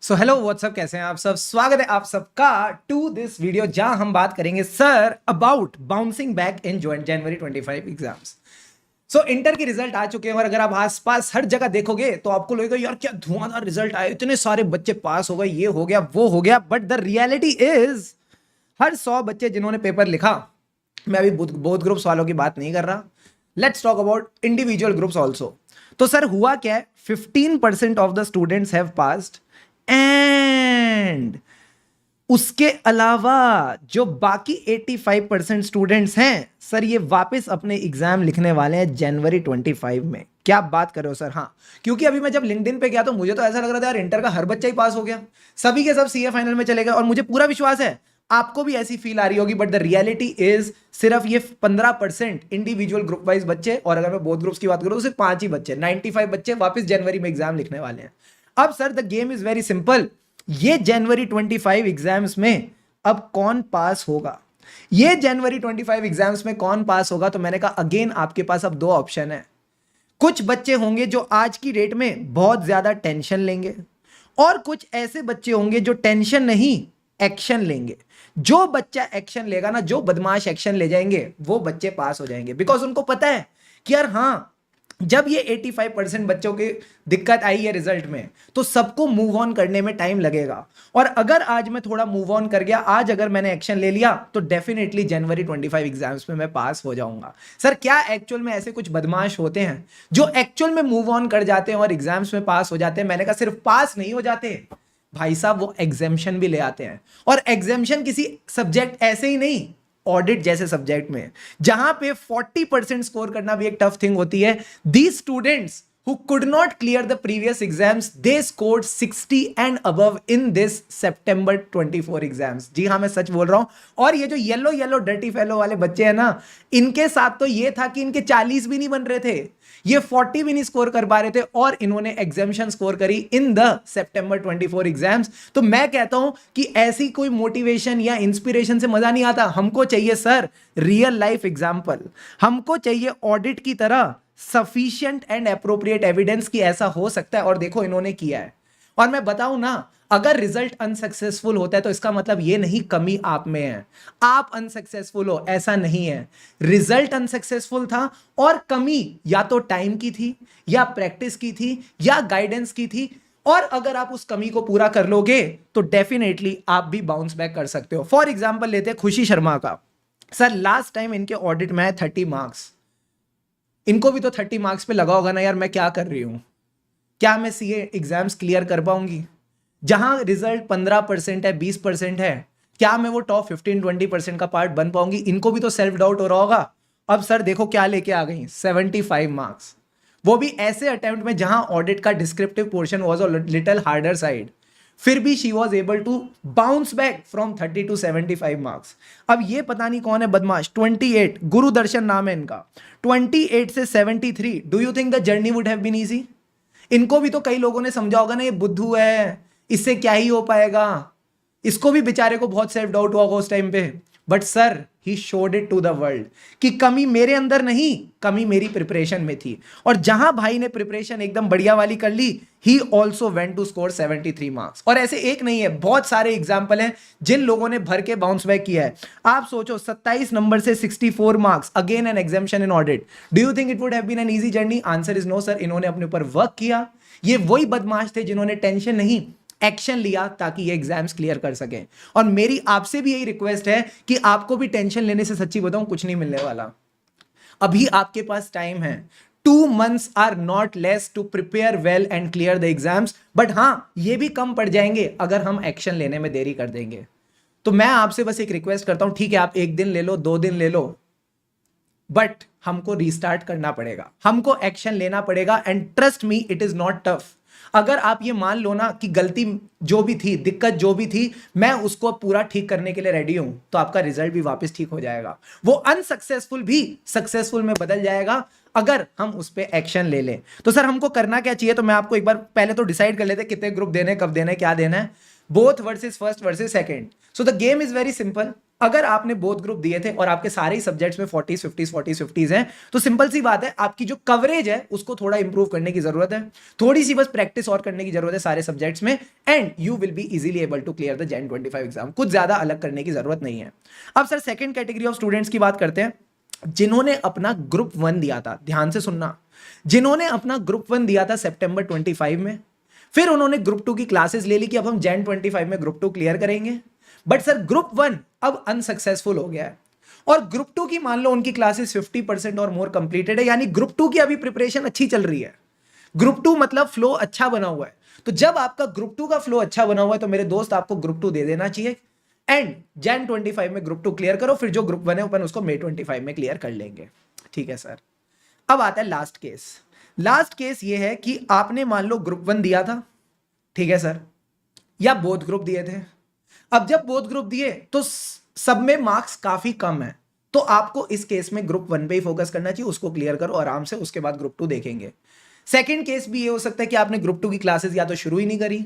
So hello what's up, कैसे हैं आप सब। स्वागत है आप सबका टू दिस वीडियो जहां हम बात करेंगे sir about bouncing back in January 25 exams. So inter के रिजल्ट आ चुके हैं और अगर आप आसपास हर जगह देखोगे तो आपको लगेगा यार क्या धुआंधार रिजल्ट आए, इतने सारे बच्चे पास हो गए, ये हो गया वो हो गया। बट द रियलिटी इज हर 100 बच्चे जिन्होंने पेपर लिखा, मैं अभी बोथ ग्रुप्स वालों की बात नहीं कर रहा, let's talk about individual groups also. तो सर हुआ क्या है, 15% of the students have passed and उसके अलावा जो बाकी 85% स्टूडेंट्स हैं सर, ये वापस अपने एग्जाम लिखने वाले हैं जनवरी 25 में। क्या बात कर रहे हो सर। हाँ, क्योंकि अभी मैं जब लिंक्डइन पे गया तो मुझे तो ऐसा लग रहा था यार इंटर का हर बच्चा ही पास हो गया, सभी के सब सीए फाइनल में चले गए। और मुझे पूरा विश्वास है आपको भी ऐसी फील आ रही होगी। बट द रियलिटी इज सिर्फ ये 15% इंडिविजुअल ग्रुप वाइज बच्चे, और अगर मैं बोथ ग्रुप्स की बात करूं तो सिर्फ 5 ही बच्चे, 95 बच्चे वापस जनवरी में एग्जाम लिखने वाले हैं। अब sir the game is very simple. ये जनवरी 25 एग्जाम्स में अब कौन पास होगा, ये जनवरी 25 एग्जाम्स में कौन पास होगा, तो मैंने कहा अगेन आपके पास अब दो ऑप्शन है। कुछ बच्चे होंगे जो आज की डेट में बहुत ज्यादा टेंशन लेंगे, और कुछ ऐसे बच्चे होंगे जो टेंशन नहीं एक्शन लेंगे। जो बच्चा एक्शन लेगा ना, जो बदमाश एक्शन ले जाएंगे, वो बच्चे पास हो जाएंगे। बिकॉज उनको पता है कि यार हाँ, जब ये 85% बच्चों की दिक्कत आई है रिजल्ट में, तो सबको मूव ऑन करने में टाइम लगेगा। और अगर आज मैं थोड़ा मूव ऑन कर गया, आज अगर मैंने एक्शन ले लिया, तो डेफिनेटली जनवरी 25 एग्जाम्स में मैं पास हो जाऊंगा। सर क्या एक्चुअल में ऐसे कुछ बदमाश होते हैं जो एक्चुअल में मूव ऑन कर जाते हैं और एग्जाम्स में पास हो जाते हैं? मैंने कहा सिर्फ पास नहीं हो जाते भाई साहब, वो एग्जेम्पशन भी ले आते हैं। और एग्जेम्पशन किसी सब्जेक्ट ऐसे ही नहीं, ऑडिट जैसे सब्जेक्ट में जहां पे 40% स्कोर करना भी एक टफ थिंग होती है। These students who could not clear the previous exams, they scored 60 and above in this September 24 exams। जी हाँ, मैं सच बोल रहा हूं। और ये जो येलो येलो डर्टी फेलो वाले बच्चे हैं ना, इनके साथ तो ये था कि इनके 40 भी नहीं बन रहे थे, ये 40 भी नहीं स्कोर कर पा रहे थे, और इन्होंने एग्जामिशन स्कोर करी इन द सितंबर 24 एग्जाम्स। तो मैं कहता हूं कि ऐसी कोई मोटिवेशन या इंस्पिरेशन से मजा नहीं आता। हमको चाहिए सर रियल लाइफ एग्जाम्पल, हमको चाहिए ऑडिट की तरह सफिशिएंट एंड अप्रोप्रिएट एविडेंस की ऐसा हो सकता है। और देखो इन्होंने किया है। और मैं बताऊं ना, अगर रिजल्ट अनसक्सेसफुल होता है तो इसका मतलब ये नहीं कमी आप में है, आप अनसक्सेसफुल हो, ऐसा नहीं है। रिजल्ट अनसक्सेसफुल था और कमी या तो टाइम की थी, या प्रैक्टिस की थी, या गाइडेंस की थी। और अगर आप उस कमी को पूरा कर लोगे तो डेफिनेटली आप भी बाउंस बैक कर सकते हो। फॉर एग्जाम्पल लेते हैं खुशी शर्मा का। सर लास्ट टाइम इनके ऑडिट में है 30 मार्क्स, इनको भी तो 30 मार्क्स पे लगा होगा ना यार, मैं क्या कर रही हूं, क्या मैं सीए एग्जाम्स क्लियर कर पाऊंगी? जहां रिजल्ट 15% है, 20% है, क्या मैं वो टॉप 15-20% का पार्ट बन पाऊंगी? इनको भी तो सेल्फ डाउट हो रहा होगा। अब सर देखो क्या लेके आ गई, 75 मार्क्स, वो भी ऐसे अटेम्प्ट में जहां ऑडिट का descriptive portion was a little harder side, फिर भी she was able to bounce back from 30 to 75 marks. अब ये पता नहीं कौन है बदमाश, 28 गुरुदर्शन नाम है इनका, 28 से 73, do you think the journey would have been easy? इनको भी तो कई लोगों ने समझा होगा ना ये बुद्धू है, इससे क्या ही हो पाएगा, इसको भी बेचारे को बहुत सेल्फ डाउट हुआ होगा उस टाइम पे। But sir he showed it to the world कि कमी मेरे अंदर नहीं, कमी मेरी प्रिपरेशन में थी। और जहां भाई ने प्रिपरेशन एकदम बढ़िया वाली कर ली, he also went to score 73 marks. और ऐसे एक नहीं है, बहुत सारे एग्जाम्पल हैं जिन लोगों ने भर के बाउंस बैक किया है। आप सोचो 27 नंबर से 64 marks, again an examination in audit. Do you think it would have been an easy journey? Answer is no sir. इन्होंने अपने ऊपर वर्क किया। ये वही बदमाश थे जिन्होंने टेंशन नहीं एक्शन लिया ताकि ये एग्जाम्स क्लियर कर सकें। और मेरी आपसे भी यही रिक्वेस्ट है कि आपको भी टेंशन लेने से, सच्ची बताऊं, कुछ नहीं मिलने वाला। अभी आपके पास टाइम है, 2 months are not less to prepare well and clear the exams. But हां, ये भी कम पड़ जाएंगे अगर हम एक्शन लेने में देरी कर देंगे। तो मैं आपसे बस एक रिक्वेस्ट करता हूं, ठीक है आप 1 दिन ले लो, 2 दिन ले लो, बट हमको रीस्टार्ट करना पड़ेगा, हमको एक्शन लेना पड़ेगा। And trust me, it is not tough. अगर आप ये मान लो ना कि गलती जो भी थी, दिक्कत जो भी थी, मैं उसको पूरा ठीक करने के लिए रेडी हूं, तो आपका रिजल्ट भी वापस ठीक हो जाएगा। वो अनसक्सेसफुल भी सक्सेसफुल में बदल जाएगा अगर हम उस पर एक्शन ले लें। तो सर हमको करना क्या चाहिए? तो मैं आपको एक बार पहले तो डिसाइड कर लेते कितने ग्रुप देने, कब देने, क्या देना है। Both versus first versus second. So the game is very simple. अगर आपने बोथ ग्रुप दिए थे और आपके सारे ही सब्जेक्ट्स में 40s 50s 40s 50s हैं, तो सिंपल सी बात है, आपकी जो कवरेज है उसको थोड़ा इंप्रूव करने की जरूरत है, थोड़ी सी बस प्रैक्टिस और करने की जरूरत है सारे सब्जेक्ट्स में, and you will be easily able to clear the June 25 exam. कुछ ज्यादा अलग करने की जरूरत नहीं है। अब sir second category of students की बात करते हैं, जिन्होंने अपना ग्रुप 1 दिया था। ध्यान से सुनना, जिन्होंने अपना ग्रुप 1 दिया था सितंबर 25 में, फिर उन्होंने ग्रुप 2 की क्लासेस ले ली कि अब हम जैन 25 में ग्रुप 2 क्लियर करेंगे, बट सर ग्रुप 1 अब अनसक्सेसफुल हो गया है, और ग्रुप 2 की मान लो उनकी क्लासेस 50% और मोर कंप्लीटेड है, यानी ग्रुप 2 की अभी प्रिपरेशन अच्छी चल रही है। ग्रुप 2 मतलब फ्लो अच्छा बना हुआ है। तो जब आपका ग्रुप 2 का फ्लो अच्छा बना हुआ है, तो मेरे दोस्त आपको ग्रुप 2 दे देना चाहिए, एंड जैन 25 में ग्रुप 2 क्लियर करो, फिर जो ग्रुप 1 है अपन उसको मई 25 में क्लियर कर लेंगे। ठीक है सर। अब आता है लास्ट केस। लास्ट केस ये है कि आपने मान लो ग्रुप 1 दिया था, ठीक है सर, या बोथ ग्रुप दिए थे। अब जब बोथ ग्रुप दिए तो सब में मार्क्स काफी कम है, तो आपको इस केस में ग्रुप 1 पे ही फोकस करना चाहिए, उसको क्लियर करो आराम से, उसके बाद ग्रुप 2 देखेंगे। सेकंड केस भी ये हो सकता है कि आपने ग्रुप 2 की क्लासेस या तो शुरू ही नहीं करी,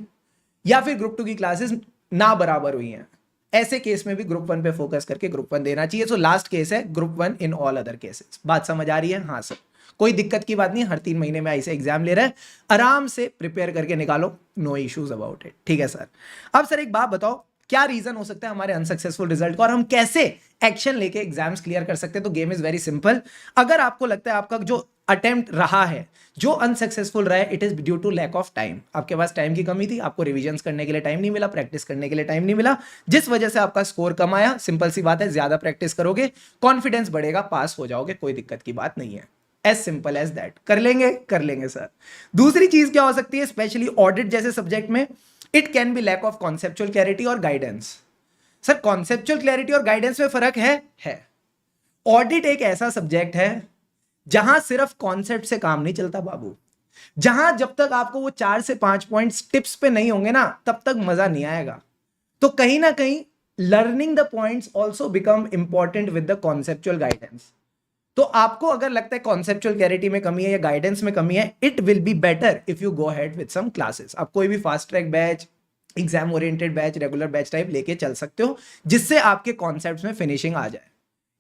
या फिर ग्रुप 2 की क्लासेस ना बराबर हुई हैं। ऐसे केस में भी ग्रुप 1 पे फोकस करके ग्रुप 1 देना चाहिए। सो लास्ट केस है group 1 in all other cases. बात समझ आ रही है? हाँ सर, कोई दिक्कत की बात नहीं, हर 3 महीने में ऐसे एग्जाम ले रहे हैं, आराम से प्रिपेयर करके निकालो, नो इश्यूज अबाउट इट। ठीक है सर। अब सर एक बात बताओ, क्या रीजन हो सकता है हमारे अनसक्सेसफुल रिजल्ट का, और हम कैसे एक्शन लेके एग्जाम्स क्लियर कर सकते हैं? तो गेम इज वेरी सिंपल। अगर आपको लगता है आपका जो अटेम्प्ट रहा है जो अनसक्सेसफुल रहा है, it is due to lack of time. आपके पास टाइम की कमी थी, आपको रिविजन्स करने के लिए टाइम नहीं मिला, प्रैक्टिस करने के लिए टाइम नहीं मिला, जिस वजह से आपका स्कोर कम आया। सिंपल सी बात है, ज्यादा प्रैक्टिस करोगे, कॉन्फिडेंस बढ़ेगा, पास हो जाओगे, कोई दिक्कत की बात नहीं है। As simple as that. कर लेंगे सर। दूसरी चीज क्या हो सकती है, स्पेशली ऑडिट जैसे सब्जेक्ट में, it can be lack of conceptual clarity और गाइडेंस। सर कॉन्सेप्चुअल क्लैरिटी और गाइडेंस में फर्क है। ऑडिट एक ऐसा सब्जेक्ट है जहां सिर्फ कॉन्सेप्ट से काम नहीं चलता बाबू, जहां जब तक आपको वो 4 से 5 पॉइंट्स टिप्स पे नहीं होंगे ना, तब तक मजा नहीं आएगा। तो कहीं ना कहीं learning the points also become important with the conceptual guidance. तो आपको अगर लगता है कॉन्सेप्चुअल क्लैरिटी में कमी है या गाइडेंस में कमी है, it will be better if you go ahead with some classes. आप कोई भी fast track batch, exam oriented batch, regular batch type लेके चल सकते हो, जिससे आपके कॉन्सेप्ट्स में फिनिशिंग आ जाए।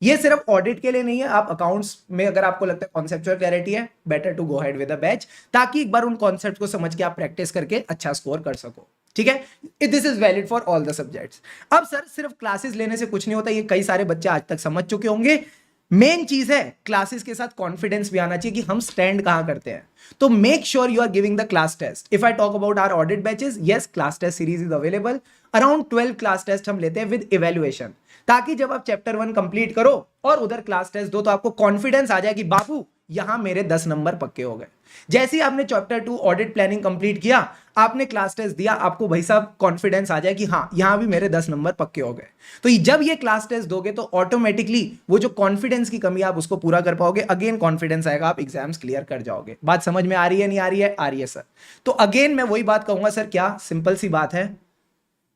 ये सिर्फ ऑडिट के लिए नहीं है, आप अकाउंट्स में अगर आपको लगता है कॉन्सेप्चुअल क्लैरिटी है, better to go ahead with a batch, ताकि एक बार उन कॉन्सेप्ट को समझ के आप प्रैक्टिस करके अच्छा स्कोर कर सको। ठीक है, this is valid for all the subjects. अब सर सिर्फ क्लासेस लेने से कुछ नहीं होता, ये कई सारे बच्चे आज तक समझ चुके होंगे। मेन चीज है क्लासेस के साथ कॉन्फिडेंस भी आना चाहिए कि हम स्टैंड कहां करते हैं। तो make sure you are giving the class test. If I talk about our audit batches, yes class test series is available. Around 12 class test हम लेते हैं विद इवेल्युएशन, ताकि जब आप चैप्टर 1 कंप्लीट करो और उधर क्लास टेस्ट दो, तो आपको कॉन्फिडेंस आ जाए कि बाबू यहां मेरे 10 नंबर पक्के हो गए। जैसे ही आपने चैप्टर 2 ऑडिट प्लानिंग कंप्लीट किया, आपने क्लास टेस्ट दिया, आपको भाई साहब कॉन्फिडेंस आ जाए कि हाँ यहां भी मेरे 10 नंबर पक्के हो गए। तो जब ये क्लास टेस्ट दोगे तो ऑटोमेटिकली वो जो कॉन्फिडेंस की कमी आप उसको पूरा कर पाओगे, अगेन कॉन्फिडेंस आएगा, आप एग्जाम्स क्लियर कर जाओगे। बात समझ में आ रही है? नहीं आ रही है? आ रही है सर। तो अगेन मैं वही बात कहूंगा सर, क्या सिंपल सी बात है,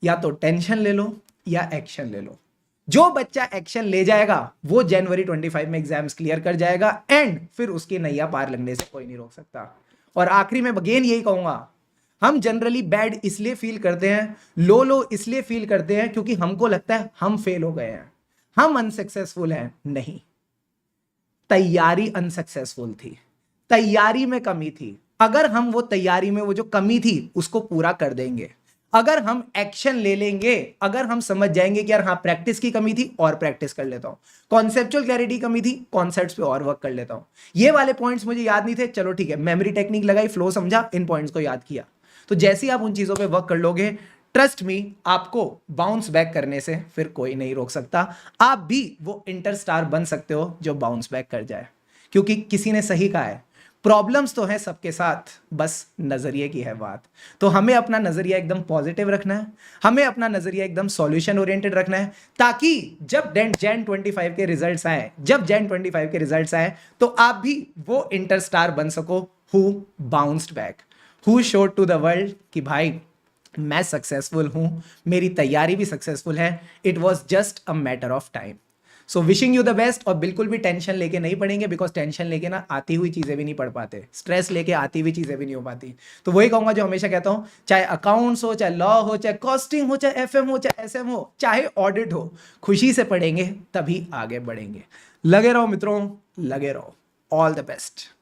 या तो टेंशन ले लो या एक्शन ले लो। जो बच्चा एक्शन ले जाएगा वो जनवरी 25 में एग्जाम्स क्लियर कर जाएगा, एंड फिर उसकी नैया पार लगने से कोई नहीं रोक सकता। और आखिरी में अगेन यही कहूंगा, हम जनरली बैड इसलिए फील करते हैं, लो इसलिए फील करते हैं क्योंकि हमको लगता है हम फेल हो गए हैं, हम अनसक्सेसफुल हैं। नहीं, तैयारी अनसक्सेसफुल थी, तैयारी में कमी थी। अगर हम वो तैयारी में वो जो कमी थी उसको पूरा कर देंगे, अगर हम एक्शन ले लेंगे, अगर हम समझ जाएंगे कि यार हाँ प्रैक्टिस की कमी थी और प्रैक्टिस कर लेता हूं, कॉन्सेप्चुअल क्लैरिटी कमी थी, कॉन्सेप्ट्स पे और वर्क कर लेता हूं, ये वाले पॉइंट्स मुझे याद नहीं थे, चलो ठीक है मेमोरी टेक्निक लगाई, फ्लो समझा, इन पॉइंट्स को याद किया। तो जैसे ही आप उन चीजों पे वर्क कर लोगे, ट्रस्ट मी, आपको बाउंस बैक करने से फिर कोई नहीं रोक सकता। आप भी वो इंटर स्टार बन सकते हो जो बाउंस बैक कर जाए, क्योंकि किसी ने सही कहा है, प्रॉब्लम्स तो है सबके साथ, बस नजरिए की है बात। तो हमें अपना नजरिया एकदम पॉजिटिव रखना है, हमें अपना नजरिया एकदम सॉल्यूशन ओरिएंटेड रखना है, ताकि जब जैन 25 के रिजल्ट्स आए, जब जैन 25 के रिजल्ट्स आए, तो आप भी वो इंटर स्टार बन सको who bounced back, who showed to the world कि भाई मैं सक्सेसफुल हूं, मेरी तैयारी भी सक्सेसफुल है, it was just a matter of time. So wishing you the best, और बिल्कुल भी टेंशन लेके नहीं पढ़ेंगे, बिकॉज टेंशन लेके ना आती हुई चीज़ें भी नहीं पढ़ पाते, स्ट्रेस लेके आती हुई चीज़ें भी नहीं हो पाती। तो वही कहूँगा जो हमेशा कहता हूँ, चाहे अकाउंट्स हो, चाहे लॉ हो, चाहे कॉस्टिंग हो, चाहे FM हो, चाहे SM हो, चाहे ऑडिट हो, खुशी से पढ़ेंगे तभी आगे बढ़ेंगे। लगे रहो मित्रों, लगे रहो। All the best.